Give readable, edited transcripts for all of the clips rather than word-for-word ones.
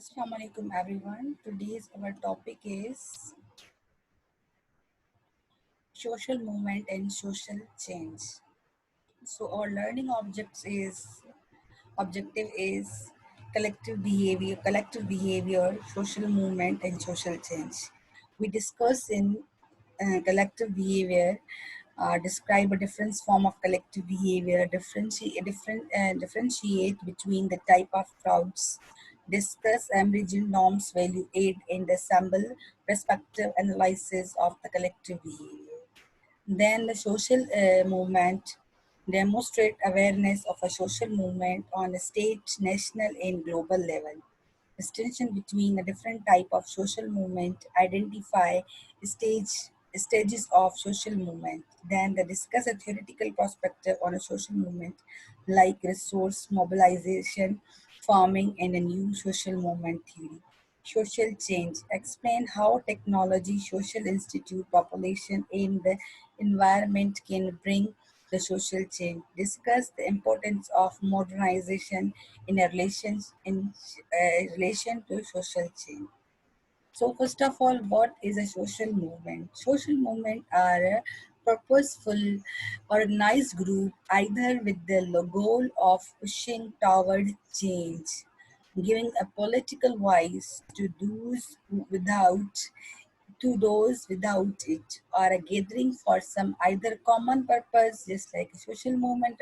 Assalamu alaikum everyone. Today's our topic is social movement and social change. So our learning objective is collective behavior, social movement and social change. We discuss in collective behavior, describe a different form of collective behavior, differentiate between the type of crowds, discuss emerging norms, value aid, and assemble perspective analysis of the collective behavior. Then the social movement demonstrate awareness of a social movement on a state, national, and global level. Distinction between a different type of social movement, identify stage stages of social movement. Then they discuss a theoretical perspective on a social movement like resource mobilization, farming, and a new social movement theory. Social change. Explain how technology, social institute, population, and the environment can bring the social change. Discuss the importance of modernization in relation to social change. So first of all, what is a social movement? Social movement are a purposeful, organized group either with the goal of pushing toward change, giving a political voice to those without it, or a gathering for some either common purpose, just like a social movement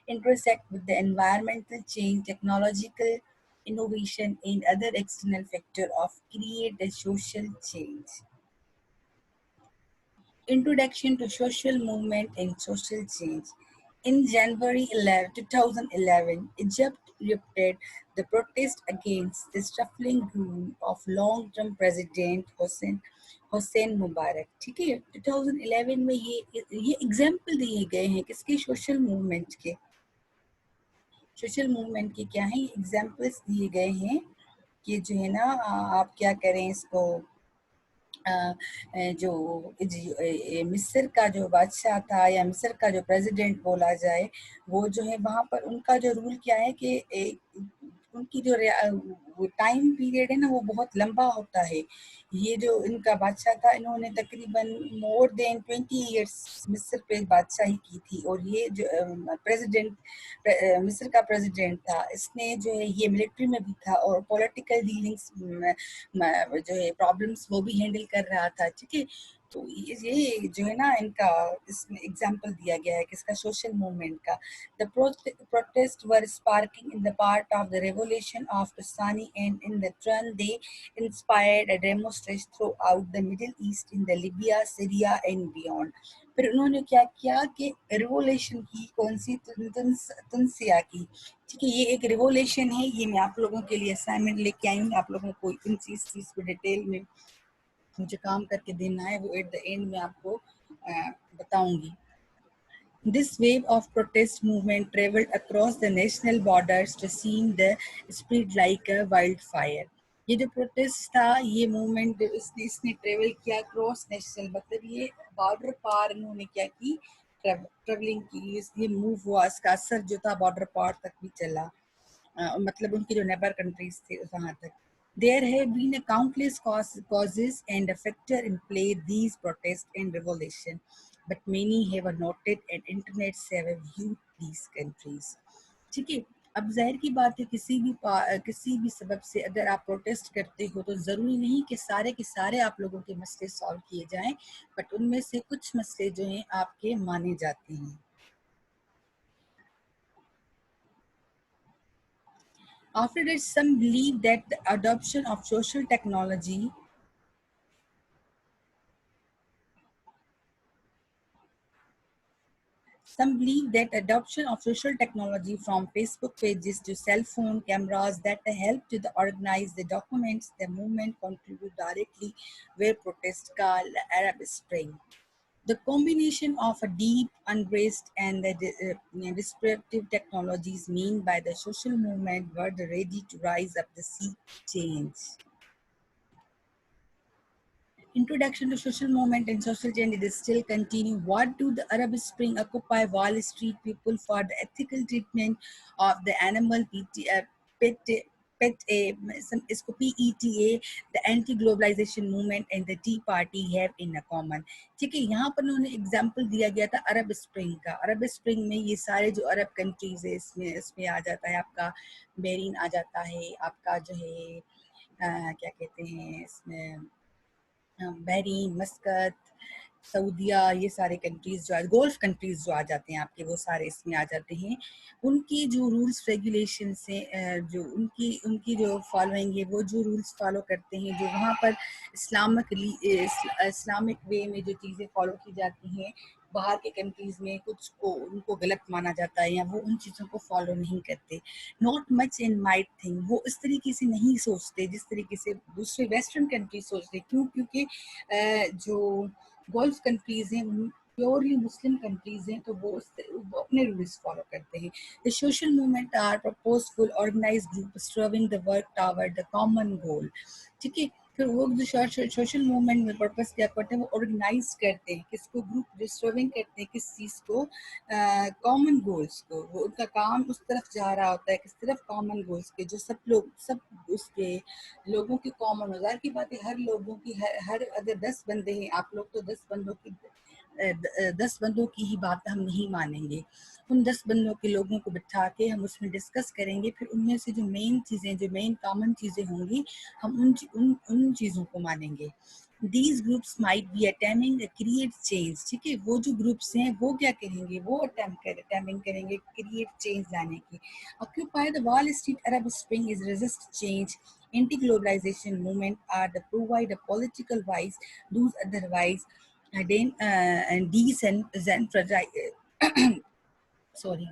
intersect with the environmental change, technological innovation, and other external factor of create a social change. Introduction to social movement and social change. In January 2011, Egypt erupted the protest against the shuffling rule of long-term president Hossein Mubarak. ठीक है 2011 में ये example दिए गए हैं किसके social movement के क्या है एग्जाम्पल्स दिए गए हैं कि जो है ना आप क्या करें इसको अ, जो मिस्र का जो बादशाह था या मिस्र का जो प्रेसिडेंट बोला जाए वो जो है वहाँ पर उनका जो रूल क्या है कि उनकी जो टाइम पीरियड है ना वो बहुत लंबा होता है ये जो इनका बादशाह था इन्होंने तकरीबन मोर देन 20 इयर्स मिस्र पे बादशाही की थी और ये जो मिस्र का प्रेसिडेंट था इसने जो है ये मिलिट्री में भी था और पॉलिटिकल डीलिंग्स जो है प्रॉब्लम्स वो भी हैंडल कर रहा था ठीक है तो ये जो है ना इनका इसमें एग्जांपल दिया गया है किसका सोशल मूवमेंट का the protest were sparking in the part of the revolution of Tusani and in the turn they inspired a demonstration throughout the Middle East in the Libya, Syria and beyond. फिर उन्होंने क्या किया कि revolution की कौन सी तुनसिया की ठीक है ये एक रिवोल्यूशन है ये मैं आप लोगों के लिए असाइनमेंट लेके आई हूँ आप लोगों को इन चीज को डिटेल में मुझे काम करके देना है वो एट द एंड में आपको बताऊंगी This wave of protest movement traveled across the national borders to seem the spread like a wildfire. ये जो प्रोटेस्ट था ये मूवमेंट इसने ट्रेवल किया क्रॉस नेशनल मतलब ये बॉर्डर पार इन्होंने क्या की ट्रेवलिंग की ये मूव हुआ इसका असर जो था बॉर्डर पार तक भी चला मतलब उनकी जो नेबर कंट्रीज थे वहां तक There have been a countless causes and a factor in play these protests and revolution, but many have noted and internet have viewed these countries. ठीक है अब जाहिर की बात है किसी भी सबब से अगर आप प्रोटेस्ट करते हो तो ज़रूरी नहीं कि सारे के सारे आप लोगों के मसले सॉल्व किए जाएं बट उनमें से कुछ मसले जो हैं आपके माने जाते हैं After that, some believe that the adoption of social technology Some believe that adoption of social technology from Facebook pages to cell phone cameras that help to organize the documents the movement contribute directly where protests called the Arab Spring. The combination of a deep unrest and the disruptive technologies mean by the social movement were ready to rise up the sea change. Introduction to social movement and social change is still continue. What do the Arab Spring occupy Wall Street people for the ethical treatment of the animal pet इसको PETA, the anti globalisation movement and the tea party have in a common. ठीक है, यहाँ पर उन्होंने example दिया गया था अरब spring का। अरब स्प्रिंग में ये सारे जो अरब कंट्रीज है, इसमें आ जाता है आपका बहरीन, आ जाता है आपका जो है क्या कहते हैं इसमें, बहरीन, मस्कत, सऊदिया, ये सारे कंट्रीज जो गोल्फ कंट्रीज जो आ जाते हैं आपके, वो सारे इसमें आ जाते हैं। उनकी जो रूल्स रेगुलेशंस हैं, जो उनकी उनकी जो फॉलोइंग है, वो जो रूल्स फॉलो करते हैं, जो वहाँ पर इस्लामिक वे में जो चीज़ें फॉलो की जाती हैं, बाहर के कंट्रीज में कुछ को उनको गलत माना जाता है या वो उन चीज़ों को फॉलो नहीं करते। Not much in might thing, वो इस तरीके से नहीं सोचते जिस तरीके से दूसरे वेस्टर्न कंट्रीज सोचते। क्यों? क्योंकि जो गल्फ कंट्रीज हैं, प्योरली मुस्लिम कंट्रीज हैं, तो वो अपने रूल्स फॉलो करते हैं। The social movement are purposeful organise group striving the work toward the common goal. ठीक है, फिर वो जो सोशल मूवमेंट में पर्पस क्या करते हैं, वो ऑर्गेनाइज करते हैं किसको, ग्रुप जो सर्विंग करते हैं किस चीज़ को, कॉमन गोल्स को। वो उनका काम उस तरफ जा रहा होता है, किस तरफ, कॉमन गोल्स के, जो सब लोग सब उसके लोगों की कॉमन हो। ज़ाहिर की बात है, हर लोगों की हर अगर 10 बंदे हैं आप लोग, तो 10 बंदों की 10 बंदों की ही बात हम नहीं मानेंगे। उन 10 बंदों के लोगों को बिठा के हम उसमें डिस्कस करेंगे, फिर उनमें से जो मेन चीज़ें, जो मेन कॉमन चीज़ें होंगी, हम उन चीज़ों को मानेंगे। These groups might be attempting to create change। ठीक है, वो जो ग्रुप्स हैं वो क्या करेंगे, वो अटेम्पिंग करेंगे क्रिएट चेंज लाने की। Occupy the Wall Street Arab Spring is resist change. Anti-globalization movement are the provide a political wise, those otherwise and sorry,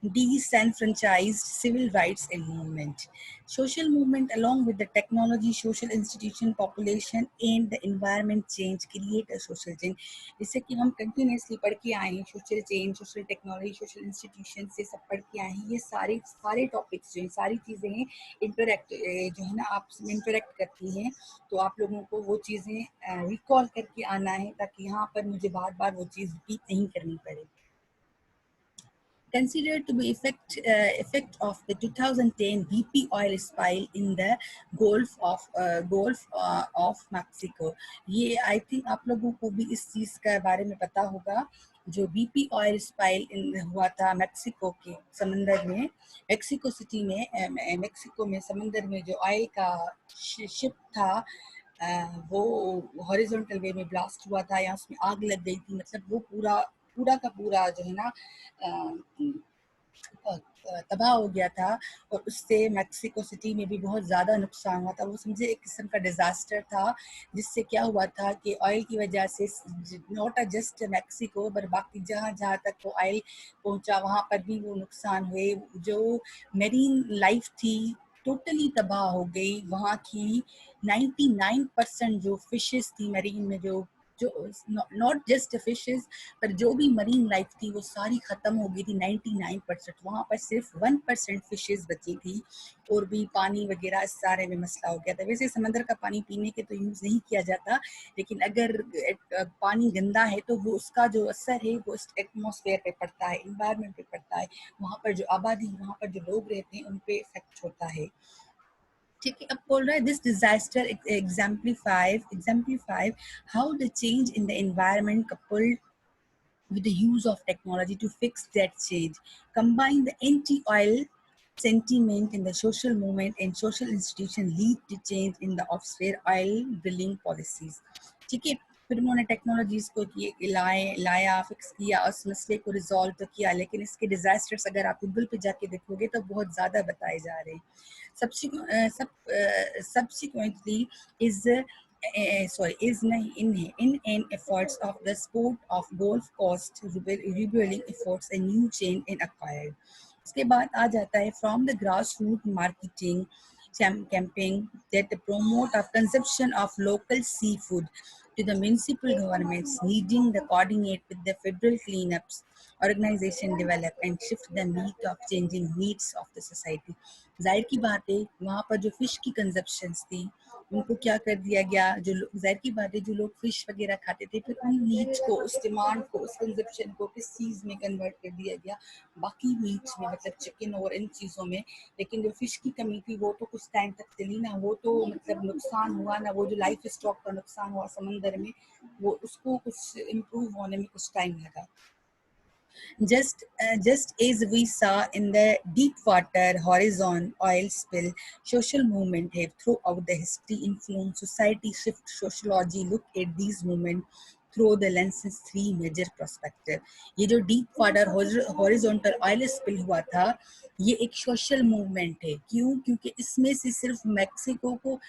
disenfranchised civil rights and movement. Social movement along with the technology, social institution, population and the environment change create a social change। जैसे कि हम continuously पढ़ के आए हैं, social change, social technology, social institution से सब पढ़ के आए हैं। ये सारे टॉपिक्स जो हैं, सारी चीज़ें हैं, इंटरेक्ट जो है ना आपस में इंटरेक्ट करती हैं। तो आप लोगों को वो चीज़ें रिकॉल करके आना है, ताकि यहाँ पर मुझे बार बार वो चीज़ रिपीट नहीं करनी पड़े। Considered to be effect of the 2010 BP oil spill in the Gulf of Mexico। ये आई थिंक आप लोगों को भी इस चीज़ के बारे में पता होगा। जो BP ऑयल स्पाइल हुआ था मेक्सिको के समंदर में, मेक्सिको सिटी में, मेक्सिको में समंदर में जो ऑयल का शिप था, वो हॉरिजॉन्टल वे में ब्लास्ट हुआ था या उसमें आग लग गई थी। मतलब वो पूरा पूरा का पूरा जो है ना तबाह हो गया था, और उससे मेक्सिको सिटी में भी बहुत ज़्यादा नुकसान हुआ था। वो समझे एक किस्म का डिज़ास्टर था, जिससे क्या हुआ था कि ऑयल की वजह से नॉट जस्ट मेक्सिको पर बाकी जहाँ जहाँ तक वो ऑयल पहुँचा, वहाँ पर भी वो नुकसान हुए। जो मेरीन लाइफ थी टोटली तबाह हो गई। वहाँ की 99% जो फिशेस थी मरीन में, जो नॉट जस्ट फिशेस, पर जो भी मरीन लाइफ थी वो सारी ख़त्म हो गई थी 99%। वहाँ पर सिर्फ 1% फिशेस बची थी, और भी पानी वगैरह इस सारे में मसला हो गया था। वैसे समंदर का पानी पीने के तो यूज़ नहीं किया जाता, लेकिन अगर पानी गंदा है तो वो उसका जो असर है वो एटमॉस्फेयर पे पड़ता है, इन्वायरमेंट पे पड़ता है। वहाँ पर जो आबादी, वहाँ पर जो लोग रहते हैं, उन पे इफेक्ट होता है। ठीक है, अब बोल रहा है this disaster exemplify how the change in the environment coupled with the use of technology to fix that change, combine the anti-oil sentiment in the social movement and social institution lead to change in the offshore oil drilling policies। ठीक है, फिर उन्होंने technologies को लाया, fix किया, उस मसले को रिजॉल्व तो किया, लेकिन इसके डिजास्टर्स अगर आप गूगल पे जाके देखोगे तो बहुत ज़्यादा बताए जा रहे हैं। Subsequently is in an efforts of the sport of Gulf Coast rebuilding efforts a new chain in acquired। उसके बाद आ जाता है from the grassroots marketing campaign that promote of consumption of local seafood to the municipal governments needing the coordinate with the federal cleanups organization develop and shift the meat of changing needs of the society। जाहिर की बात है, वहाँ पर जो fish की consumptions थी उनको क्या कर दिया गया, जो जाहिर की बात है जो लोग फिश वगैरह खाते थे, फिर उन मीट को, उस डिमांड को, उस कंजप्शन को किस चीज़ में कन्वर्ट कर दिया गया, बाकी मीट्स में, मतलब चिकन और इन चीज़ों में। लेकिन जो फिश की कमी थी वो तो कुछ टाइम तक चली ना, वो तो मतलब नुकसान हुआ ना, वो जो लाइफ स्टॉक का नुकसान हुआ समंदर में, वो उसको कुछ इम्प्रूव होने में कुछ टाइम लगा। Just as we saw in the Deepwater Horizon oil spill, social movement have throughout the history influenced society shift sociology. Look at these movements through the lenses three major perspective. ये जो deep water horizontal oil spill हुआ था, ये एक social movement है। क्यों? क्योंकि इसमें से सिर्फ मैक्सिको को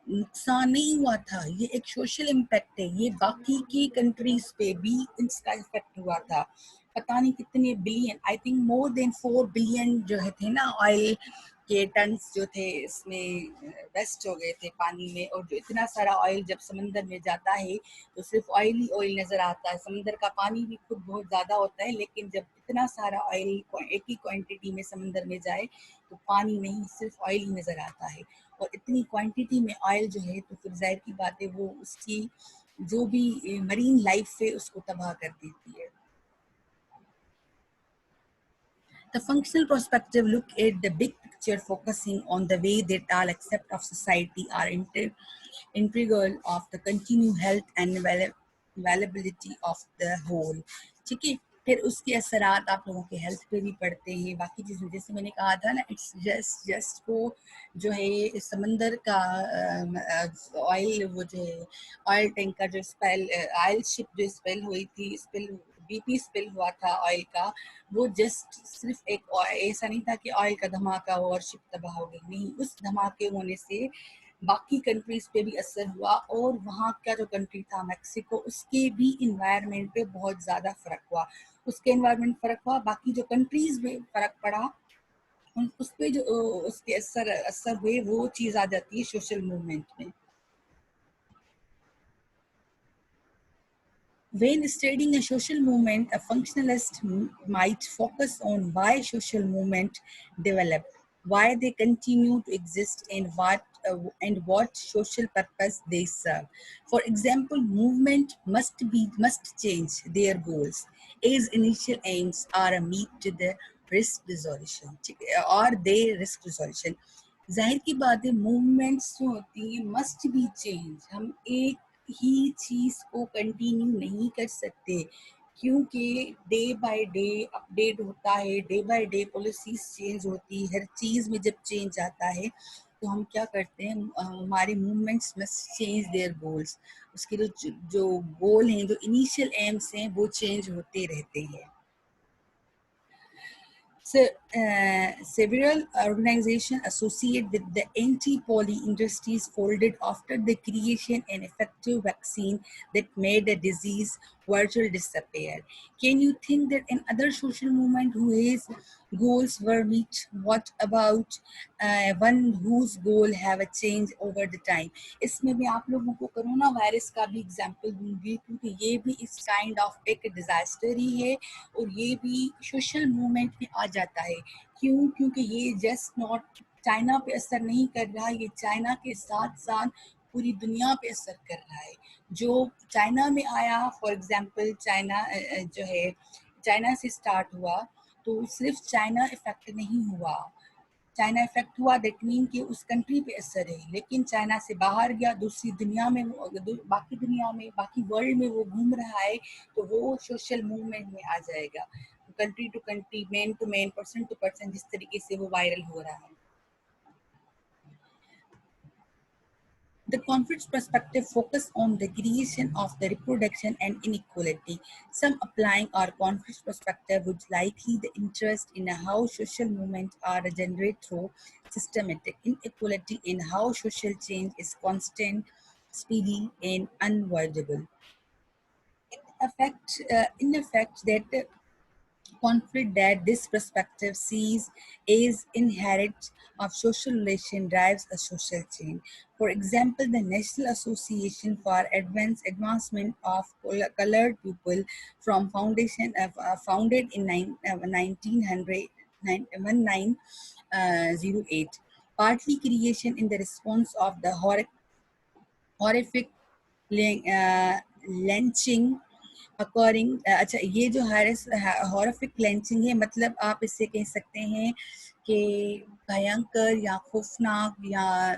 नुकसान नहीं हुआ था, ये एक सोशल इम्पैक्ट है, ये बाकी की कंट्रीज पे भी इसका इफेक्ट हुआ था। पता नहीं कितने billion, I think more than 4 billion जो है थे ना ऑयल के टन्स जो थे इसमें वेस्ट हो गए थे पानी में। और जो इतना सारा ऑयल जब समंदर में जाता है तो सिर्फ ऑयल ही ऑयल नजर आता है। समंदर का पानी भी खुद बहुत ज्यादा होता है, लेकिन जब इतना सारा ऑयल एक ही क्वांटिटी में समंदर में जाए तो पानी नहीं, सिर्फ ऑयल ही नजर आता है। और इतनी क्वांटिटी में ऑयल जो है तो फिर जाहिर की बात है वो उसकी जो भी मरीन लाइफ है उसको तबाह कर देती है। The functional perspective look at the big picture, focusing on the way that all aspects of society are integral of the continued health and availability of the whole. ठीक है, फिर उसके असरात आप लोगों के हेल्थ पे भी पड़ते हैं, बाकी चीज़ें जैसे मैंने कहा था ना, इट्स जस्ट वो जो है समंदर का ऑयल, वो जो है ऑयल टैंकर जो स्पेल, ऑयल शिप जो स्पेल हुई थी, स्पिल BP स्पिल हुआ था ऑयल का, वो जस्ट सिर्फ एक ऐसा नहीं था कि ऑयल का धमाका हो और शिप तबाह हो गई, नहीं, उस धमाके होने से बाकी कंट्रीज पे भी असर हुआ। और वहाँ का जो कंट्री था मैक्सिको, उसके भी इन्वायरमेंट पे बहुत ज़्यादा फर्क हुआ, उसके इन्वायरमेंट फर्क हुआ, बाकी जो कंट्रीज में फर्क पड़ा उस पे जो उसके असर असर हुए, वो चीज़ आ जाती है सोशल मूवमेंट में। When studying a social movement, a functionalist might focus on why social movement developed, why they continue to exist, and what social purpose they serve. For example, movement must change their goals, as initial aims are a meet to the risk resolution, or their risk resolution. जाहिर की बात है, movements जो होती है must be change. हम एक ही चीज को कंटिन्यू नहीं कर सकते, क्योंकि डे बाय डे अपडेट होता है, day by day policies change होती है, हर चीज में जब चेंज आता है तो हम क्या करते हैं, हमारे movements must change their goals. उसके जो गोल हैं, जो इनिशियल एम्स हैं, वो चेंज होते रहते हैं। So, several organizations associated with the anti-poly industries folded after the creation and effective vaccine that made the disease virtually disappear. Can you think that another social movement whose goals were met? What about one whose goal have a change over the time? इसमें मैं आप लोगों को corona virus का भी example दूंगी, क्योंकि ये भी इस काइंड ऑफ एक डिजास्टर ही है और ये भी सोशल मूवमेंट में आ जाता है। क्यों? क्योंकि ये जस्ट नॉट चाइना पे असर नहीं कर रहा, ये चाइना के साथ साथ पूरी दुनिया पे असर कर रहा है। जो चाइना में आया, फॉर एग्जांपल चाइना जो है चाइना से स्टार्ट हुआ, तो सिर्फ चाइना इफेक्ट नहीं हुआ, चाइना इफेक्ट हुआ दैट मीन कि उस कंट्री पे असर है, लेकिन चाइना से बाहर गया, दूसरी दुनिया में, बाकी दुनिया में, बाकी वर्ल्ड में वो घूम रहा है, तो वो सोशल मूवमेंट में आ जाएगा। Country to country, man to man, person to person, जिस तरीके से वो वायरल हो रहा है। The conflict's perspective focus on the creation of the reproduction and inequality. Some applying our conflict's perspective would likely the interest in how social movements are generated through systematic inequality in how social change is constant, speedy, and unavoidable. In effect, that conflict that this perspective sees as inherent of social relation drives a social change. For example, the National Association for Advancement of Colored People from founded in 1900, 1908, partly creation in the response of the horrific lynching occurring। अच्छा, ये जो horrific लेंचिंग है, मतलब आप इससे कह सकते हैं कि भयंकर या खौफनाक या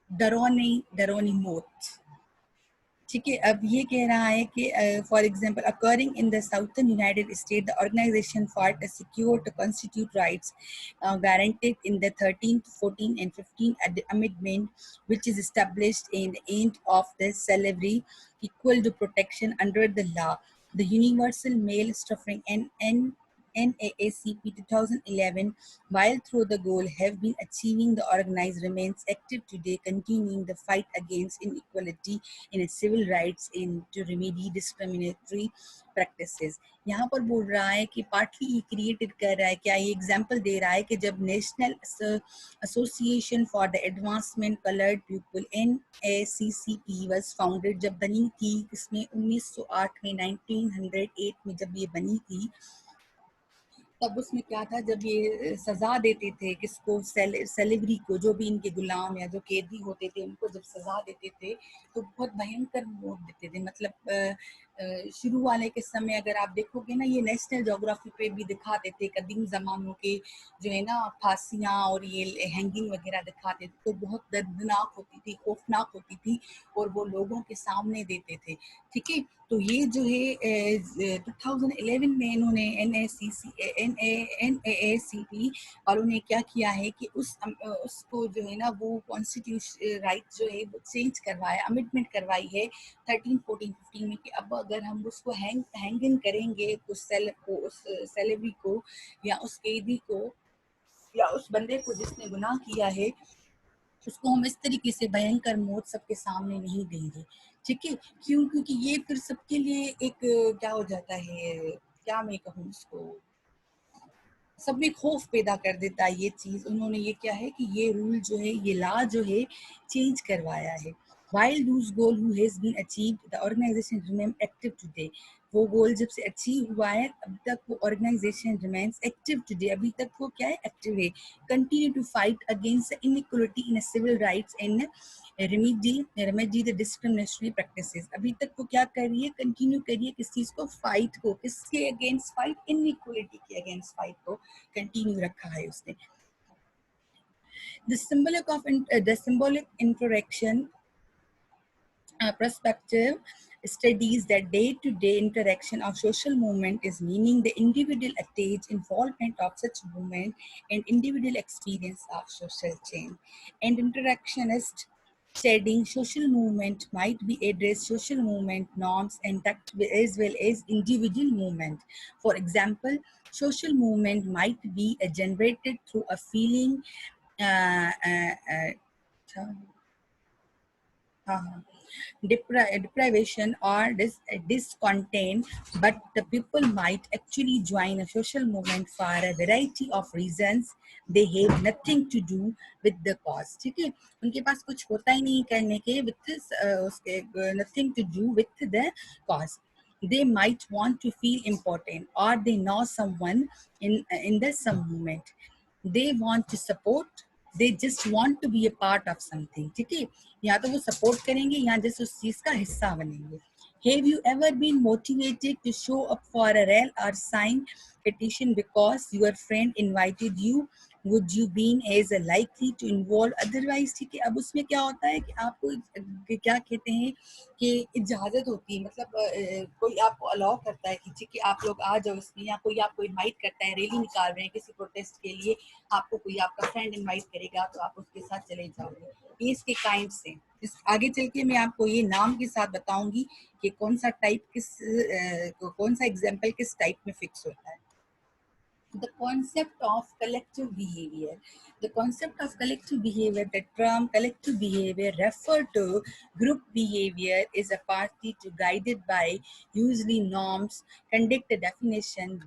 डरावनी डरावनी मौत। ठीक है, अब ये कह रहा है कि for example occurring in the southern United State, the organisation for to secure to constitute rights guaranteed in the 13th, 14th, and 15th amendment, which is established in the end of the slavery equal to protection under the law. The Universal Male Suffrage and NAACP 2011, while through the goal have been achieving, the organized remains active today, continuing the fight against inequality in its civil rights and to remedy discriminatory practices। यहाँ पर बोल रहा है कि partly ये created कर रहा है, क्या ये एग्जांपल दे रहा है कि जब national association for the advancement coloured people NAACP was founded, जब बनी थी, इसमें 1908 में 1908 में जब ये बनी थी, तब उसमें क्या था, जब ये सजा देते थे किसको, सेलिब्री को, जो भी इनके गुलाम या जो कैदी होते थे उनको जब सजा देते थे तो बहुत भयंकर मौत देते थे। मतलब शुरू वाले के समय अगर आप देखोगे ना, ये नेशनल ज्योग्राफी पे भी दिखाते थे कदीम जमानों के जो है ना फांसियाँ और ये हैंगिंग वगैरह दिखाते थे, तो बहुत दर्दनाक होती थी, खौफनाक होती थी, और वो लोगों के सामने देते थे। ठीक है, तो ये जो है 2011 में इन्होंने NAACP वालों ने क्या किया है कि उसको जो है ना वो कॉन्स्टिट्यूशन राइट जो है वो चेंज करवाया, अमेंडमेंट करवाई है 13, 14, 15 में, कि अब अगर हम उसको हैंगिंग करेंगे उस सेलेब्री को या उस कैदी को या उस बंदे को जिसने गुनाह किया है, उसको हम इस तरीके से भयंकर मौत सबके सामने नहीं देंगे। ठीक है, क्यों? क्योंकि ये फिर सबके लिए एक क्या हो जाता है, क्या मैं कहूँ उसको, सब में खौफ पैदा कर देता है ये चीज़। उन्होंने ये क्या है कि ये रूल जो है, ये लॉ जो है चेंज करवाया है। While those goal who has been achieved, the organization remain active today. वो गोल जब से अचीव हुआ है अब तक वो ऑर्गेनाइजेशन रिमेन्स एक्टिव टुडे, अभी तक वो क्या है, एक्टिव है। Continue to fight against inequality in civil rights and remedy the discriminatory practices. अभी तक वो क्या कर रही है, कंटिन्यू कर रही है किस चीज को, फाइट को, किसके अगेंस्ट फाइट, इनइक्वालिटी के अगेंस्ट फाइट को कंटिन्यू रखा है उसने। The symbolic interaction perspective studies that day-to-day interaction of social movement is meaning the individual attach involvement of such movement and individual experience of social change, and interactionist studying social movement might be address social movement norms and tact as well as individual movement. For example, social movement might be generated through a feeling uh, uh, uh, uh, deprivation or discontent, but the people might actually join a social movement for a variety of reasons. They have nothing to do with the cause। ठीक है, उनके पास कुछ होता ही नहीं करने के with उसके nothing to do with the cause। They might want to feel important or they know someone in the some movement they want to support, they just want to be a part of something। ठीक है, या तो वो support करेंगे या just उस चीज का हिस्सा बनेंगे। Have you ever been motivated to show up for a rally or sign petition because your friend invited you? Would you been as likely to involve otherwise? ठीक है, अब उसमें क्या होता है कि आपको क्या कहते हैं कि इजाजत होती है, मतलब कोई आपको अलाउ करता है कि ठीक है आप लोग आ जाओ इसमें, या कोई आपको इनवाइट करता है, रैली निकाल रहे हैं किसी प्रोटेस्ट के लिए, आपको कोई आपका फ्रेंड इनवाइट करेगा तो आप उसके साथ चले जाओगे। ये इसके काइंड से इस आगे चल के मैं आपको ये नाम के साथ बताऊंगी कि कौन सा टाइप कौन सा एग्जाम्पल किस टाइप में फिक्स होता है। The concept of collective behavior. The concept of collective behavior, the term collective behavior refer to group behavior is a party to guided by usually norms, conduct definition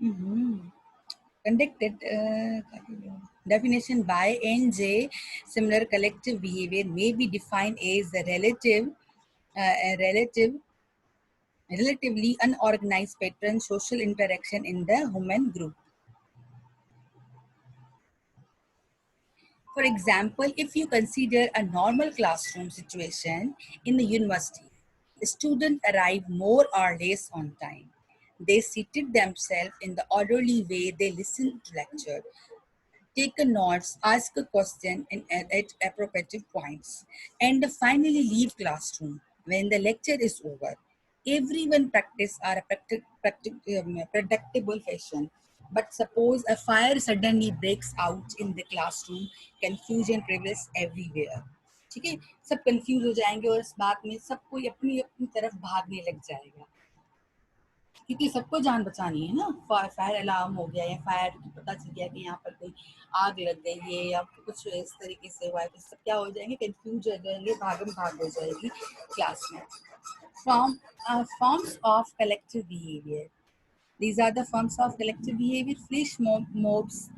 mhm, conducted definition by NJ. Similar collective behavior may be defined as a relatively unorganized pattern social interaction in the human group। For example, if you consider a normal classroom situation in the university, students arrive more or less on time. They seated themselves in the orderly way, they listen to lecture, take a notes, ask a question and at appropriate points, and finally leave classroom when the lecture is over. Everyone practice are a predictable fashion. But suppose a fire suddenly breaks out in the classroom, confusion prevails everywhere. ठीक है, सब confuse हो जाएंगे और इस बात में सब कोई अपनी अपनी तरफ भागने लग जाएगा, क्योंकि सबको जान बचानी है ना। फायर अलार्म हो गया या फायर पता चल गया कि यहाँ पर कोई आग लग गई है या कुछ इस तरीके से हुआ है, तो सब क्या हो जाएंगे, कंफ्यूज हो जाएंगे, भागम भाग हो जाएगी क्लास में। Forms of collective behavior. These are the forms of collective behavior. Flash mobs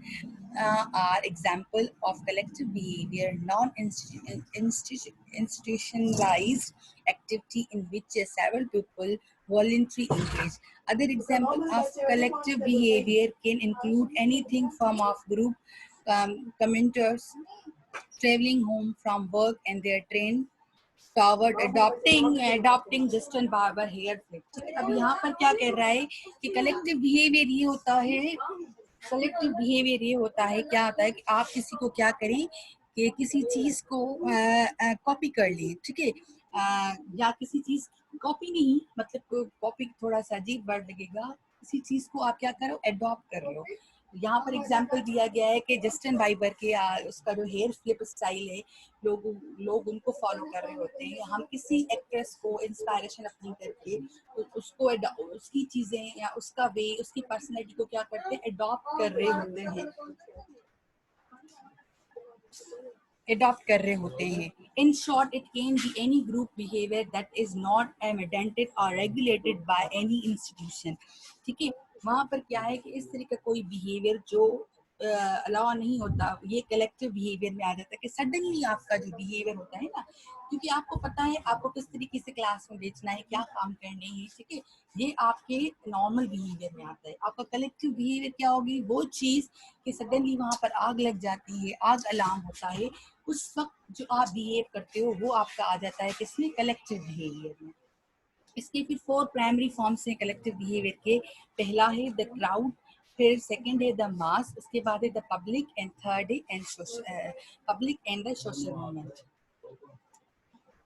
are example of collective behavior, non-institutionalized activity in which several people voluntarily engage. Other example of collective behavior can include anything from of group commenters traveling home from work and their train toward adopting Justin Bieber hair flip. ठीक है, अब यहाँ पर क्या कह रहा है कि कलेक्टिव बिहेवियर ये होता है, कलेक्टिव बिहेवियर ये होता है, क्या होता है कि आप किसी को क्या करें कि किसी चीज को कॉपी कर लें, ठीक है, या किसी चीज कॉपी नहीं, मतलब कॉपी थोड़ा सा अजीब वर्ड लगेगा, किसी चीज को आप क्या करो, एडॉप्ट कर लो। यहाँ पर एग्जाम्पल दिया गया है कि जस्टिन बाइबर के उसका जो हेयर फ्लिप स्टाइल है, लोग लोग उनको फॉलो कर रहे होते हैं। हम किसी एक्ट्रेस को इंस्पायरेशन अपनी करके उसको उसकी चीजें या उसका वे, उसकी पर्सनैलिटी को क्या करते हैं, अडॉप्ट कर रहे होते हैं, adopt कर रहे होते हैं। In short, it can be any group behavior that is not mandated or regulated by any institution. ठीक है, वहां पर क्या है कि इस तरह का कोई बिहेवियर जो अलाउ नहीं होता, ये कलेक्टिव बिहेवियर में आ जाता है कि सडनली आपका जो बिहेवियर होता है ना, क्योंकि आपको पता है आपको किस तरीके से क्लास में बेचना है, क्या काम करने हैं, ठीक है, ये आपके नॉर्मल बिहेवियर में आता है। आपका कलेक्टिव बिहेवियर क्या होगी, वो चीज कि सडनली वहां पर आग लग जाती है, आग अलार्म होता है, उस वक्त जो आप बिहेव करते हो वो आपका आ जाता है किसमें, कलेक्टिव बिहेवियर में। इसके फिर 4 प्राइमरी फॉर्म्स हैं कलेक्टिव बिहेवियर के। पहला है द क्राउड, फिर सेकंड है द मास, उसके बाद है द पब्लिक एंड थर्ड है and public and the social movement.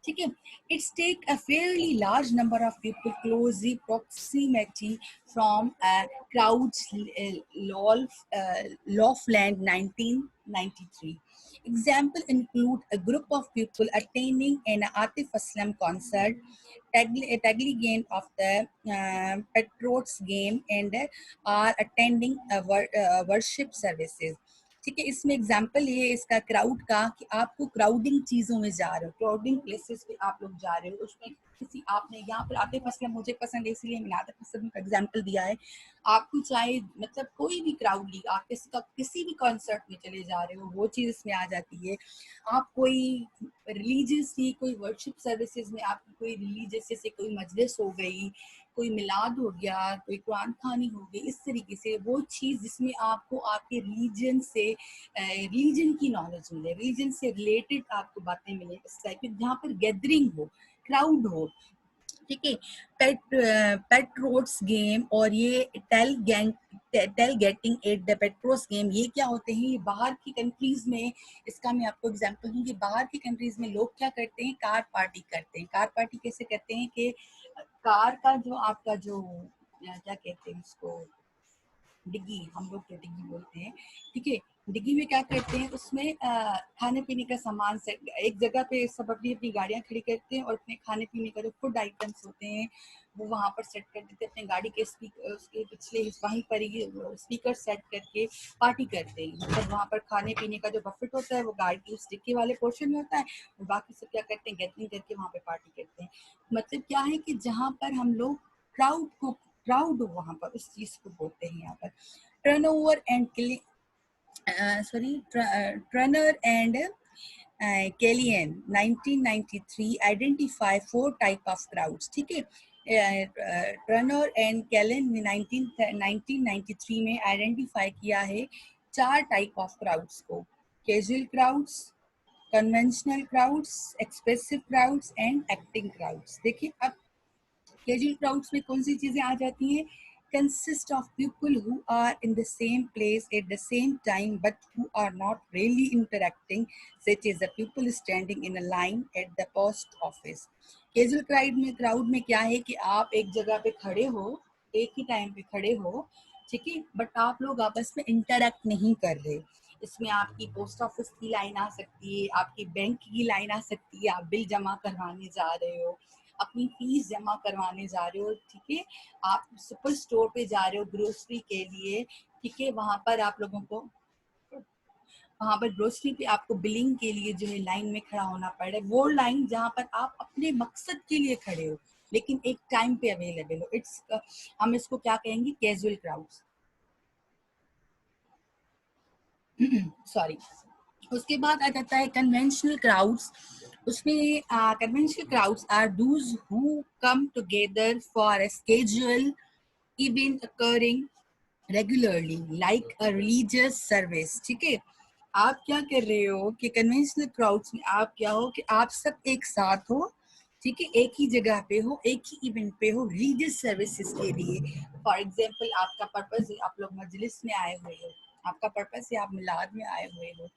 ठीक है, it's take a fairly large number of people closely proximity from a crowd's Lawland 1993. Examples include a group of people attending an Atif Aslam concert, tagging of the Patriots game, and are attending a worship services. ठीक है, इसमें example ये है इसका crowd का कि आपको crowding चीजों में जा रहे हो, क्राउडिंग प्लेसेस पे आप लोग जा रहे हो, उसमें किसी आपने यहाँ पर आतिफ असलम मुझे पसंद है इसलिए मैंने आतिफ असलम का एग्जाम्पल दिया है। आपको चाहे मतलब कोई भी क्राउडली आप किसी भी कॉन्सर्ट में चले जा रहे हो, वो चीज इसमें आ जाती है। आप कोई रिलीजियसली कोई वर्शिप सर्विसेज में आपकी कोई रिलीजियस जैसे कोई मजलिस हो गई, कोई मिलाद हो गया, कोई कुरान खानी हो गई, इस तरीके से वो चीज़ जिसमें आपको आपके रिलीजन से रिलीजन की नॉलेज मिले, रिलीजन से रिलेटेड आपको बातें मिले, इस टाइप की जहाँ पर गैदरिंग हो, क्राउड हो। ठीक है, पेट्रोट्स गेम और ये tailgating at the Patriots game, ये क्या होते हैं, ये बाहर की कंट्रीज में, इसका मैं आपको एग्जांपल दूंगी। बाहर की कंट्रीज में लोग क्या करते हैं, कार पार्टी करते हैं। कार पार्टी कैसे करते हैं कि कार का जो आपका जो क्या कहते हैं उसको, डिग्गी, हम लोग तो डिग्गी बोलते हैं, ठीक है, डिग्गी में क्या करते हैं, उसमें खाने पीने का सामान सेट, एक जगह पे सब अपनी अपनी गाड़ियां खड़ी करते हैं और अपने खाने पीने का जो फूड आइटम्स होते हैं वो वहां पर सेट कर देते हैं, अपने गाड़ी के स्पीकर उसके पिछले वहीं पर ही स्पीकर सेट करके पार्टी करते हैं। मतलब वहां पर खाने पीने का जो बफेट होता है वो गाड़ी की उस डिक्की वाले पोर्शन में होता है, और बाकी सब क्या करते हैं, गैदरिंग करके वहां पे पार्टी करते हैं। मतलब क्या है कि जहाँ पर हम लोग क्राउड हो वहां पर, उस चीज को बोलते हैं यहाँ पर। Turnover and Turner and Kellyan 1993 identify 4 type of crowds। ठीक है, टर्नर एंड कैलन ने 1993 में आइडेंटिफाई किया है 4 टाइप ऑफ क्राउड्स को। Casual crowds, conventional crowds, expressive crowds and acting crowds. देखिए अब कैजुअल क्राउड्स में कौन सी चीजें आ जाती हैं? Consist of people who are in the same place at the same time but who are not really interacting, such as the people standing in a line at the post office. Casual crowd में क्या है कि आप एक जगह पे खड़े हो, एक ही टाइम पे खड़े हो, ठीक है, बट आप लोग आपस में इंटरेक्ट नहीं कर रहे। इसमें आपकी पोस्ट ऑफिस की लाइन आ सकती है, आपकी बैंक की लाइन आ सकती है, आप बिल जमा करवाने जा रहे हो, अपनी फीस जमा करवाने जा रहे हो, ठीक है, आप सुपर स्टोर पे जा रहे हो ग्रोसरी के लिए, ठीक है, वहां पर आप लोगों को, वहां पर ग्रोसरी पे आपको बिलिंग के लिए जो है लाइन में खड़ा होना पड़ रहा है, वो लाइन जहां पर आप अपने मकसद के लिए खड़े हो लेकिन एक टाइम पे अवेलेबल हो, इट्स हम इसको क्या कहेंगे? Casual crowds. सॉरी। उसके बाद आ जाता है कन्वेंशनल क्राउड्स। उसमें conventional crowds are those who come together for a scheduled event occurring regularly like a religious service. ठीक है, आप क्या कर रहे हो कि कन्वेंशनल क्राउड्स में आप क्या हो कि आप सब एक साथ हो, ठीक है, एक ही जगह पे हो, एक ही इवेंट पे हो, रिलीजियस सर्विसेज के लिए। फॉर एग्जांपल आपका पर्पस है, आप लोग मजलिस में आए हुए हो, आपका पर्पस है आप मिलाद में आए हुए हो,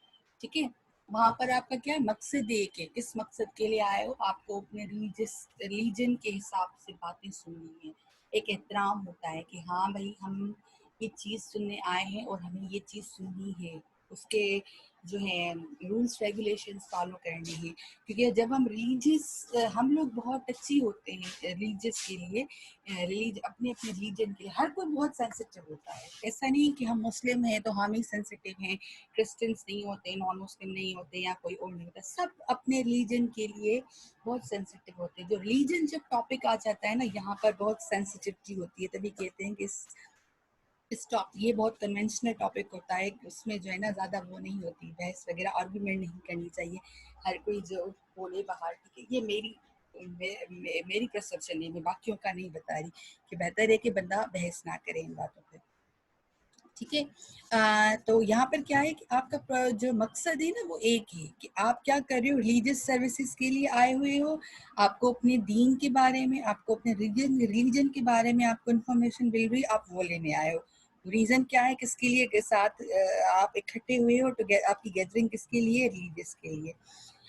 ठीक है, वहां पर आपका क्या है? मकसद एक है, किस मकसद के लिए आए हो? आपको अपने रिलीजन के हिसाब से बातें सुननी है, एक एहतराम होता है कि हाँ भाई हम ये चीज़ सुनने आए हैं और हमें ये चीज़ सुननी है, उसके जो है रूल्स रेगुलेशंस फॉलो करने हैं। क्योंकि जब हम रिलीजियस, हम लोग बहुत टची होते हैं रिलीजियस के लिए, अपने अपने रिलीजन के लिए हर कोई बहुत सेंसिटिव होता है। ऐसा नहीं कि हम मुस्लिम हैं तो हम ही सेंसिटिव हैं, क्रिश्चियंस नहीं होते, नॉन मुस्लिम नहीं होते या कोई और नहीं होता, सब अपने रिलीजन के लिए बहुत सेंसिटिव होते हैं। जो रिलीजन जब टॉपिक आ जाता है ना, यहाँ पर बहुत सेंसिटिविटी होती है, तभी कहते हैं कि ये बहुत कन्वेंशनल टॉपिक होता है, उसमें जो है ना ज़्यादा वो नहीं होती, बहस वगैरह आर्गूमेंट नहीं करनी चाहिए, हर कोई जो बोले बाहर, ठीक है। ये मेरी परसेप्शन है, मैं बाकियों का नहीं बता रही, कि बेहतर है कि बंदा बहस ना करे इन बातों पे, ठीक है। तो यहाँ पर क्या है कि आपका जो मकसद है ना वो एक ही, कि आप क्या कर रहे हो? रिलीजियस सर्विसेज के लिए आए हुए हो, आपको अपने दीन के बारे में, आपको अपने रिलीजन के बारे में आपको इन्फॉर्मेशन मिल रही है, आप वो लेने आए हो। रीजन क्या है, किसके लिए के साथ आप इकट्ठे हुए हो, तो आपकी गैदरिंग किसके लिए? रिलीजियस के लिए।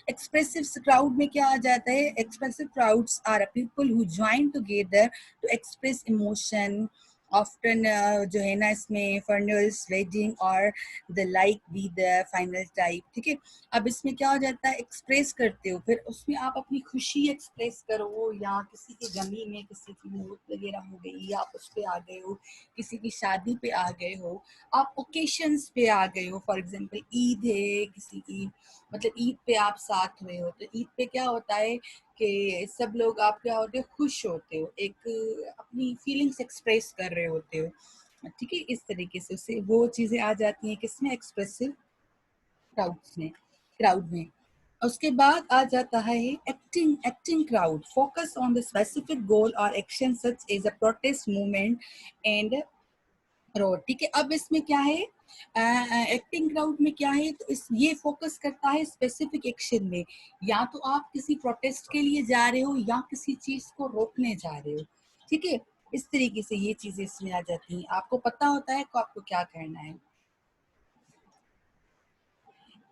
एक्सप्रेसिव क्राउड में क्या आ जाता है? Expressive crowds are people who join together to express emotion, often जो है ना इसमें फर्नल्स वेजिंग और the like be the final type, ठीक है। अब इसमें क्या हो जाता है? एक्सप्रेस करते हो, फिर उसमें आप अपनी खुशी एक्सप्रेस करो, या किसी की गमी में किसी की मौत वगैरह हो गई, या आप उस पे आ गए हो, किसी की शादी पे आ गए हो, आप ओकेशंस पे आ गए हो, फॉर एग्जांपल ईद है किसी की, मतलब ईद पे आप साथ में हो, तो ईद पे क्या होता है कि सब लोग आप क्या होते हो? खुश होते हो, एक अपनी फीलिंग्स एक्सप्रेस कर रहे होते हो, ठीक है। इस तरीके से उससे वो चीजें आ जाती हैं किसमें? एक्सप्रेसिव क्राउड में। उसके बाद आ जाता है acting crowd, focus on the specific goal और action such as a protest movement and road, ठीक है। अब इसमें क्या है? एक्टिंग क्राउड में क्या है? तो ये फोकस करता है स्पेसिफिक एक्शन में, या तो आप किसी प्रोटेस्ट के लिए जा रहे हो या किसी चीज को रोकने जा रहे हो, ठीक है। इस तरीके से ये चीजें इसमें आ जाती हैं, आपको पता होता है कि आपको क्या करना है।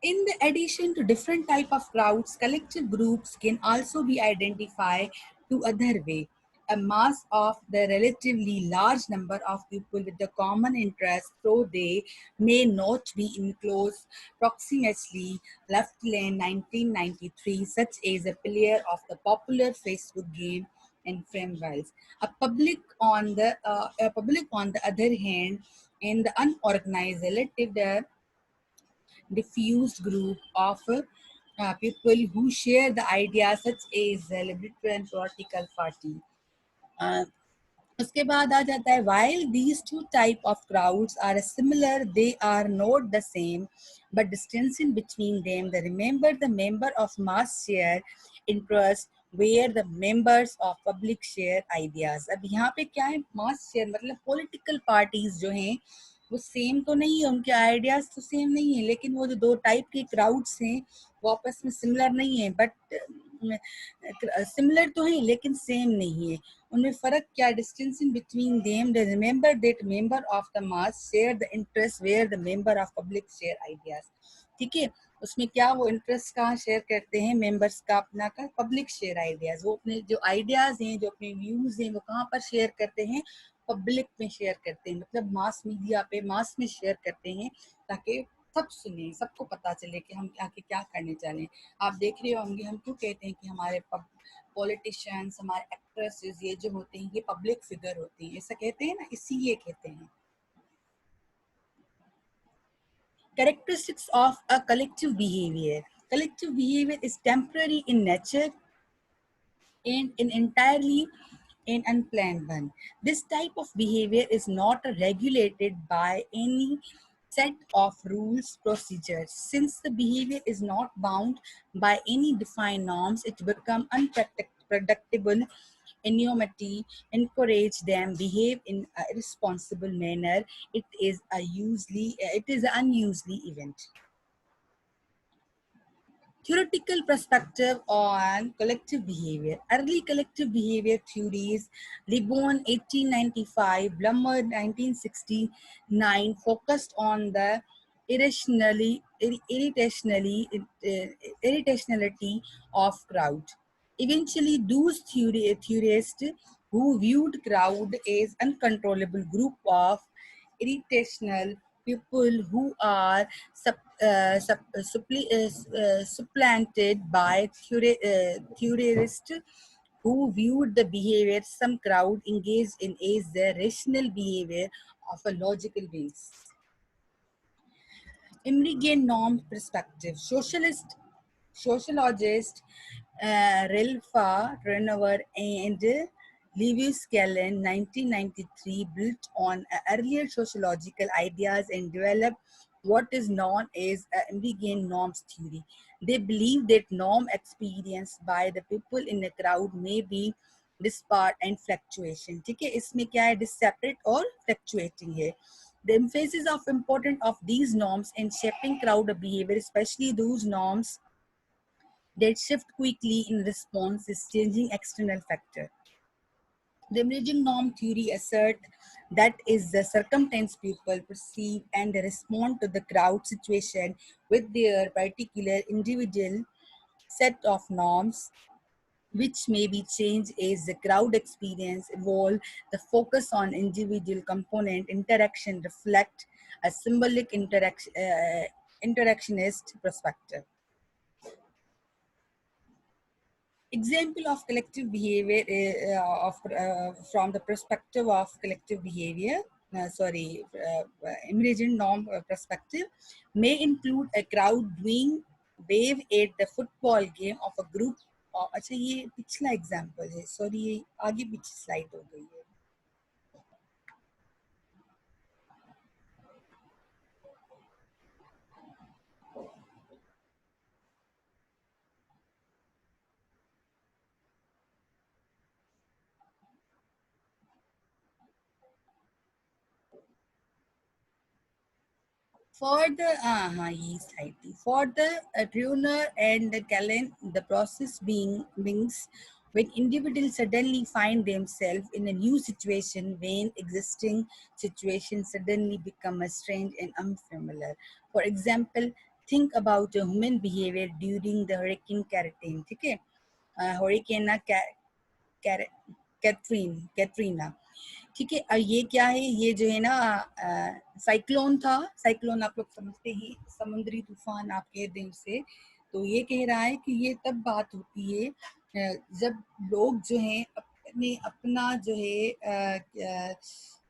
In the addition to different type of crowds, collective groups can also be identified to other way. A mass of the relatively large number of people with the common interest, though they may not be in close proximity, left in 1993, such as a player of the popular Facebook game and Frameworks. A public on the other hand, in the unorganized, relative diffused group of people who share the ideas such as the libertarian political party. Uh, उसके बाद आ जाता है while these two type of crowds are similar, they are not the same, but distinction between them the member of mass share interest where the members of public share ideas. अब यहाँ पे क्या है? मास शेयर मतलब political parties जो हैं वो same तो नहीं है, उनके आइडियाज तो सेम नहीं है, लेकिन वो जो दो टाइप के क्राउड्स हैं वो आपस में सिमिलर नहीं है, बट सिमिलर तो है लेकिन सेम नहीं है। उनमें फर्क क्या, distinction between them, they remember that member of the mass share the interest where the member of public share ideas. ठीक है, उसमें क्या वो इंटरेस्ट कहाँ शेयर करते हैं मेंबर्स का अपना का, पब्लिक शेयर आइडियाज, वो अपने जो आइडियाज हैं जो अपने व्यूज हैं वो कहाँ पर शेयर करते हैं, पब्लिक में शेयर करते हैं, मतलब मास मीडिया पे मास में शेयर करते हैं, ताकि सब सुने, सबको पता चले कि हम आगे क्या करने चाह रहे हैं। आप देख रहे होंगे हम क्यों कहते हैं कि हमारे पॉलिटिशियंस, हमारे एक्ट्रेसेस ये जो होते हैं ये पब्लिक फिगर होती हैं, ऐसा कहते हैं ना, इसीलिए कहते हैं। Characteristics of a collective behavior. Collective behavior is temporary in nature and an entirely an unplanned one. This type of behavior is not regulated by any set of rules procedures. Since the behavior is not bound by any defined norms, it becomes unpredictable. Anonymity encourage them behave in a responsible manner. It is an unusually event. Theoretical perspective on collective behavior. Early collective behavior theories, Lebon 1895, Blummer 1969, focused on the irrationality of crowd. Eventually, those theorists who viewed crowd as uncontrollable group of irrational people who are supplanted by theorists who viewed the behavior some crowd engaged in as the rational behavior of a logical beings. Emergent norm perspective. Sociologist Ralph Renower and Lewis Gallen 1993 built on earlier sociological ideas and developed what is known as emergent norms theory. They believe that norm experienced by the people in a crowd may be disparate and fluctuation. ठीक है, इसमें क्या है, disparate और fluctuating है. The emphasis of importance of these norms in shaping crowd behavior, especially those norms that shift quickly in response is changing external factor. The emerging norm theory asserts that is the circumstance people perceive and respond to the crowd situation with their particular individual set of norms, which may be changed as the crowd experience evolve. The focus on individual component interaction reflect a symbolic interactionist perspective. Example of collective behavior from the perspective of collective behavior, emergent norm perspective, may include a crowd doing wave at the football game of a group. अच्छा ये पिछला example है, sorry ये आगे पीछे slide हो गई है. For the slightly for the Turner and the Callan, the process beings when individuals suddenly find themselves in a new situation when existing situations suddenly become a strange and unfamiliar. For example, think about a human behavior during the Hurricane Katrina. ठीक है, Hurricane Katrina. ठीक है, और ये क्या है, ये जो है ना साइक्लोन था. साइक्लोन आप लोग समझते ही, समुद्री तूफान आप कह दें उसे. तो ये कह रहा है कि ये तब बात होती है जब लोग जो हैं अपने अपना जो है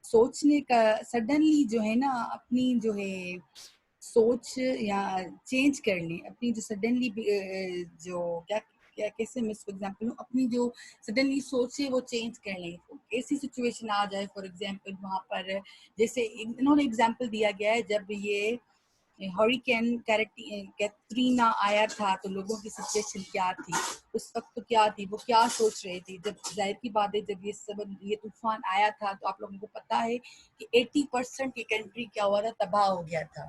सोचने का सडनली जो है ना अपनी जो है सोच या चेंज कर लें, अपनी जो सडनली जो क्या क्या कैसे मैं इसको एग्जाम्पल हूँ, अपनी जो सडनली सोचे वो चेंज कर लें. ऐसी सिचुएशन आ जाए फॉर एग्जाम्पल वहाँ पर, जैसे इन्होंने एग्जाम्पल दिया गया है जब ये हरिकेन कैटरीना आया था तो लोगों की सिचुएशन क्या थी उस वक्त, तो क्या थी, वो क्या सोच रहे थे। जब जाहिर की बात है, जब ये तूफान आया था तो आप लोगों को पता है कि 80% की कंट्री क्या हुआ था, तबाह हो गया था।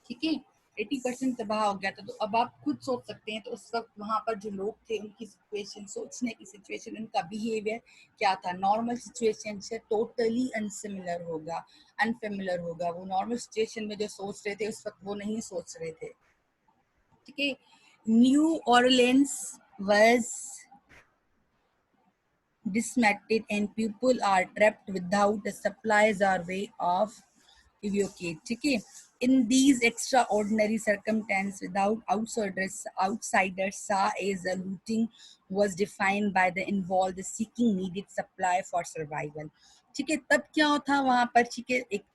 ठीक है, 80% तबाह हो गया था। तो अब आप खुद सोच सकते हैं, तो उस वक्त वहां पर जो लोग थे उनकी सिचुएशन, सोचने की सिचुएशन, उनका बिहेवियर क्या था। नॉर्मल सिचुएशन से टोटली अनसिमिलर होगा, अनफेमिलर होगा। वो नॉर्मल सिचुएशन में जो सोच रहे थे उस वक्त वो नहीं सोच रहे थे। ठीक है, New Orleans was dismantled and people are trapped without a supplies or way of evacuate. ठीक है, in these extraordinary circumstances without outsiders saw as a looting was defined by the involved seeking needed supply for survival. ठीक है, तब क्या था वहां पर, ठीक है, एक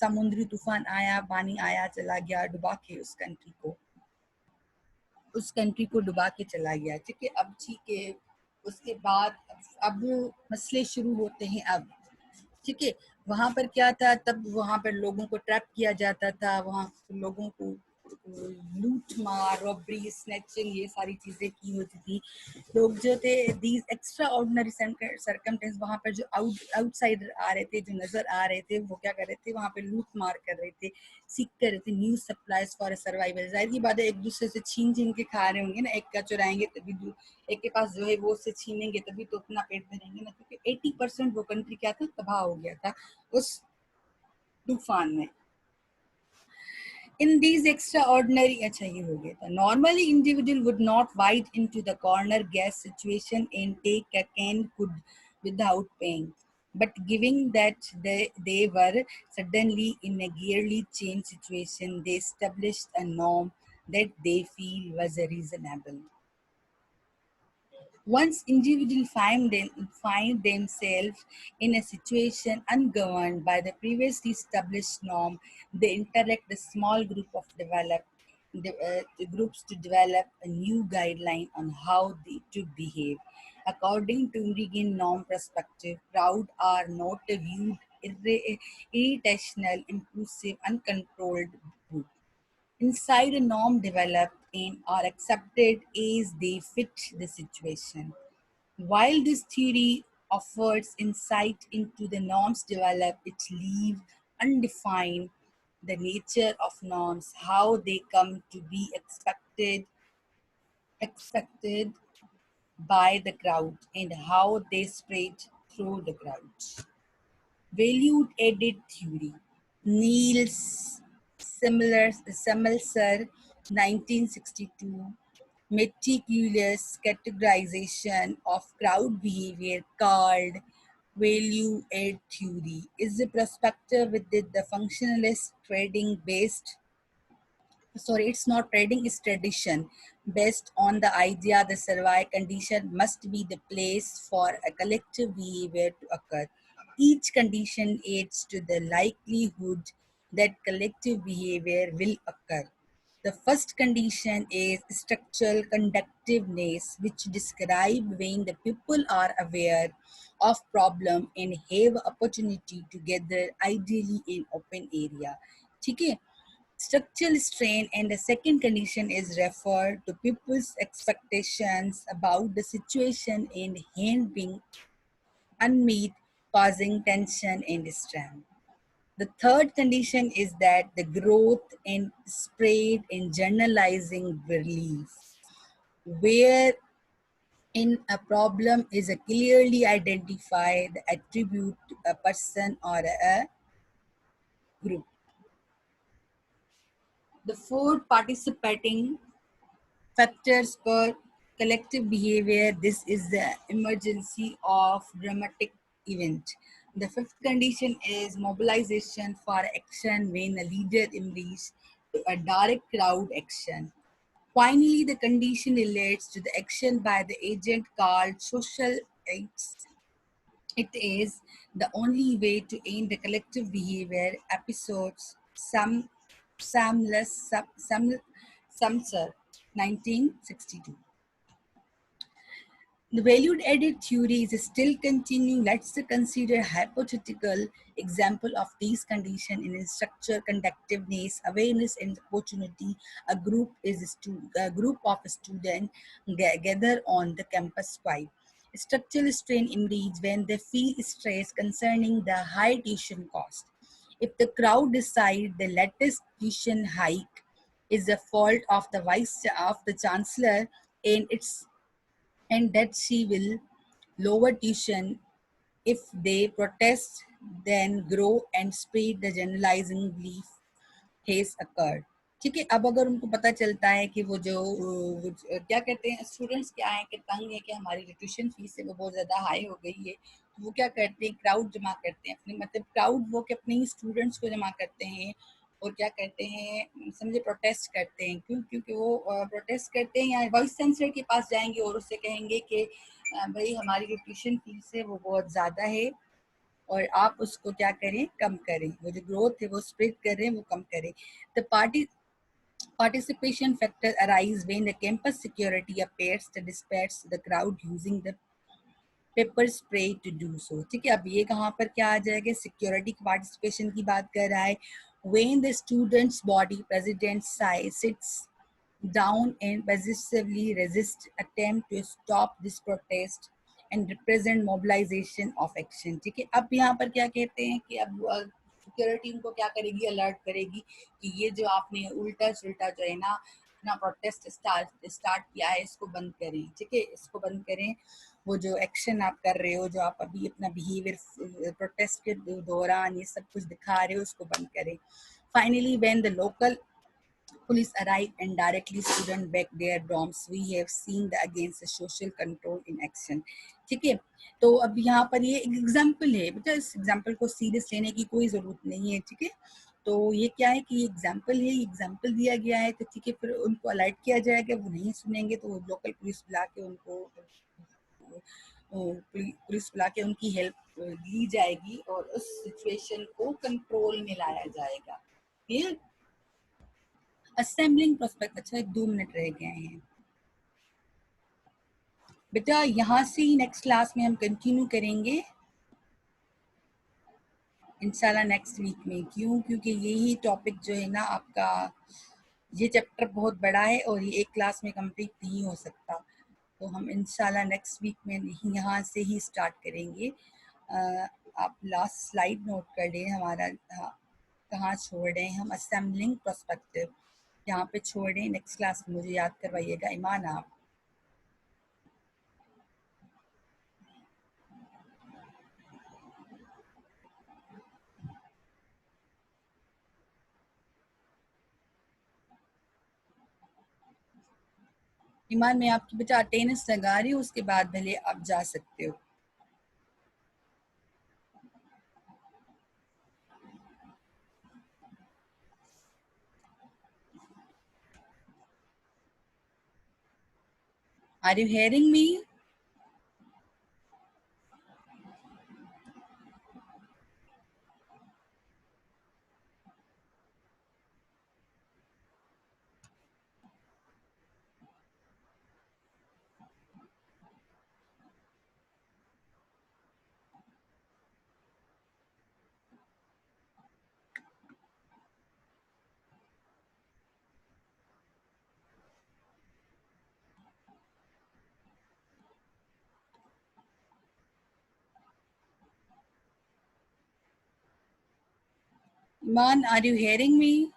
समुद्री तूफान आया, पानी आया, चला गया, डुबा के उस कंट्री को डुबा के चला गया। ठीक है, अब ठीक है, उसके बाद अब मसले शुरू होते हैं। अब ठीक है, वहां पर क्या था, तब वहां पर लोगों को ट्रैप किया जाता था, वहां लोगों को लूट मार, रॉबरी, स्नैचिंग, ये सारी चीजें की होती थी। लोग जो थे, दीज एक्स्ट्रा ऑर्डिनरी सरकमटेंस, वहां पर जो आउटसाइडर आ रहे थे, जो नजर आ रहे थे, वो क्या कर रहे थे, वहां पे लूट मार कर रहे थे, सीख कर रहे थे न्यू सप्लाईज फॉर सर्वाइवल। जाहिर की बात है, एक दूसरे से छीन छीन के खा रहे होंगे ना, एक का चुराएंगे तभी एक के पास जो है वो उससे छीनेंगे तभी तो अपना पेट भरेंगे ना, क्योंकि 80% वो कंट्री क्या था, तबाह हो गया था उस तूफान में। In these extraordinary, अच्छा ये हो गया था, normally individual would not wade into the corner gas situation and take a canned food without paying. But given that they were suddenly in a gearly change situation, they established a norm that they feel was a reasonable. Once individuals find themselves in a situation ungoverned by the previously established norm, they interact a small group of the groups to develop a new guideline on how they to behave. According to Indian norm perspective, crowd are not viewed irrational, impulsive, uncontrolled group. Inside a norm developed and are accepted as they fit the situation. While this theory offers insight into the norms developed, it leaves undefined the nature of norms, how they come to be expected by the crowd, and how they spread through the crowd. Valued added theory. Niels Semmelser, 1962, meticulous categorization of crowd behavior called value add theory is a perspective within the functionalist trading based, sorry, it's not trading, it's tradition, based on the idea the survival condition must be the place for a collective behavior to occur. Each condition aids to the likelihood that collective behavior will occur. The first condition is structural conductiveness, which describe when the people are aware of problem and have opportunity to gather, ideally in open area. ठीक है, structural strain, and the second condition is referred to people's expectations about the situation in hand being unmet, causing tension and strain. The third condition is that the growth and spread and generalizing belief, where in a problem is a clearly identified attribute to a person or a group. The fourth, participating factors for collective behavior. This is the emergency of dramatic event. The fifth condition is mobilization for action when a leader emerges to a direct crowd action. Finally, the condition relates to the action by the agent called social acts. It is the only way to end the collective behavior episodes. Sumser, 1962. The valued added theory is still continuing. Let's consider hypothetical example of these conditions in structure, conductiveness, awareness, and opportunity. A group of students gather on the campus vibe. Structural strain emerges when they feel stress concerning the high tuition cost. If the crowd decide the latest tuition hike is the fault of the vice of the chancellor and its and that she will lower tuition if they protest, then grow and spread the generalizing belief has occurred. ठीक है, अब अगर उनको पता चलता है कि क्या कहते हैं स्टूडेंट्स क्या है कि तंग है कि हमारी जो ट्यूशन फीस है वो बहुत ज़्यादा हाई हो गई है, तो वो क्या करते हैं क्राउड जमा करते हैं अपने मतलब क्राउड वो के अपने ही स्टूडेंट्स को जमा करते हैं और क्या करते हैं समझे प्रोटेस्ट करते हैं क्योंकि वो प्रोटेस्ट करते हैं या वाइस चांसलर के पास जाएंगे और उससे कहेंगे कि भाई हमारी जो ट्यूशन फीस है वो बहुत ज़्यादा है और आप उसको क्या करें कम करें, वो जो ग्रोथ है वो स्प्रेड कर रहे हैं वो कम करें. The participation factor arise when the campus security appears to disperse the crowd using the pepper spray to do so. ठीक है, अब ये कहाँ पर क्या आ जाएगा, सिक्योरिटी पार्टिसिपेशन की बात कर रहा है. when the student's body president sits down and passively resist attempt to stop this protest and represent mobilization of action. ठीक है, अब यहाँ पर क्या कहते हैं कि अब सिक्योरिटी उनको क्या करेगी, अलर्ट करेगी कि ये जो आपने उल्टा सुल्टा जो है ना अपना प्रोटेस्ट स्टार्ट किया है इसको बंद करें. ठीक है, इसको बंद करें, वो जो एक्शन आप कर रहे हो, जो आप अभी अपना बिहेवियर प्रोटेस्ट के दौरान ये सब कुछ दिखा रहे हो, उसको बंद करें. Finally when the local police arrive and directly student back their dorms, we have seen the against the social control in action. ठीक है, तो अब यहाँ पर ये एक एग्जाम्पल है बेटा, इस एग्जाम्पल को सीरियस लेने की कोई ज़रूरत नहीं है. ठीक है, तो ये क्या है कि एग्जाम्पल है, एग्जाम्पल दिया गया है तो ठीक है, फिर उनको अलर्ट किया जाएगा, वो नहीं सुनेंगे तो लोकल पुलिस बुला के उनको पुलिस बुला के उनकी हेल्प ली जाएगी और उस सिचुएशन को कंट्रोल में लाया जाएगा. क्लियर. Assembling prospect. अच्छा 2 मिनट रह गए हैं बेटा, यहाँ से ही नेक्स्ट क्लास में हम कंटिन्यू करेंगे इंशाल्लाह नेक्स्ट वीक में. क्यों? क्योंकि यही टॉपिक जो है ना आपका, ये चैप्टर बहुत बड़ा है और ये एक क्लास में कंप्लीट नहीं हो सकता, तो हम इंशाल्लाह नेक्स्ट वीक में यहाँ से ही स्टार्ट करेंगे. आप लास्ट स्लाइड नोट कर लें हमारा. हाँ, कहाँ छोड़ रहे हैं हम, असेंबलिंग प्रोस्पेक्टिव यहाँ पे छोड़ रहे हैं. नेक्स्ट क्लास में मुझे याद करवाइएगा. ईमान आप ईमान में आपकी बेटा अटेंडेंस लगा रही हूँ, उसके बाद भले आप जा सकते हो. Are you hearing me? Iman, are you hearing me?